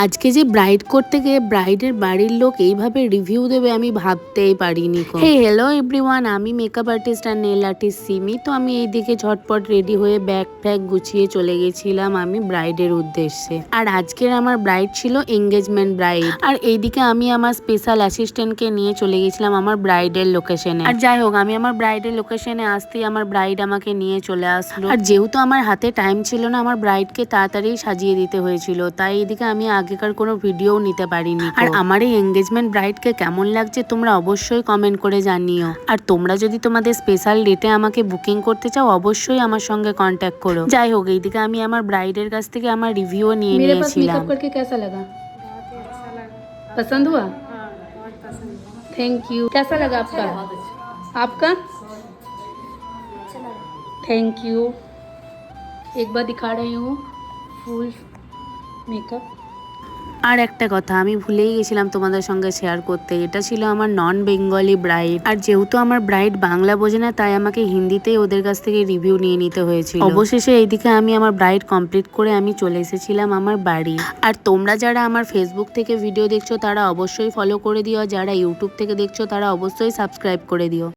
আজকে যে ব্রাইড করতে গিয়ে ব্রাইডের বাড়ির লোক এইভাবে রিভিউ দেবে আমি ভাবতেই পারিনি। হে হ্যালো এভরিওয়ান, আমি মেকআপ আর্টিস্ট আর নেল আর্টিস্ট সিমি। তো আমি এইদিকে ঝটপট রেডি হয়ে ব্যাগ ফ্যাগ গুছিয়ে চলে গেছিলাম আমি ব্রাইডের উদ্দেশ্যে। আর আজকের আমার ব্রাইড ছিল এঙ্গেজমেন্ট ব্রাইড। আর এইদিকে আমি আমার স্পেশাল অ্যাসিস্ট্যান্টকে নিয়ে চলে গেছিলাম আমার ব্রাইডের লোকেশনে। আর যাই হোক, আমি আমার ব্রাইডের লোকেশনে আসতেই আমার ব্রাইড আমাকে নিয়ে চলে আসলো। আর যেহেতু আমার হাতে টাইম ছিল না, আমার ব্রাইডকে তাড়াতাড়ি সাজিয়ে দিতে হয়েছিল, তাই এইদিকে আমি আগেকার কোনো ভিডিও নিতে পারিনি। আর আমার এই এঙ্গেজমেন্ট ব্রাইডকে কেমন লাগছে তোমরা অবশ্যই কমেন্ট করে জানিও। আর তোমরা যদি তোমাদের স্পেশাল ডেটে আমাকে বুকিং করতে চাও অবশ্যই আমার সঙ্গে কন্ট্যাক্ট করো। যাই হোক, এইদিকে আমি আমার ব্রাইডের কাছ থেকে আমার রিভিউ নিয়ে নিয়েছিলাম। कैसा लगा? पसंद हुआ? Thank you. कैसा लगा आपका? आपका? Thank you. एक बार दिखा रही हूँ फुल मेकअप। আর একটা কথা আমি ভুলেই গেছিলাম তোমাদের সঙ্গে শেয়ার করতে, এটা ছিল আমার নন বেঙ্গলি ব্রাইড। আর যেহেতু আমার ব্রাইড বাংলা বোঝে না, তাই আমাকে হিন্দিতেই ওদের কাছ থেকে রিভিউ নিয়ে নিতে হয়েছিল। অবশেষে এইদিকে আমি আমার ব্রাইড কমপ্লিট করে আমি চলে এসেছিলাম আমার বাড়ি। আর তোমরা যারা আমার ফেসবুক থেকে ভিডিও দেখছো তারা অবশ্যই ফলো করে দিও, যারা ইউটিউব থেকে দেখছো তারা অবশ্যই সাবস্ক্রাইব করে দিও।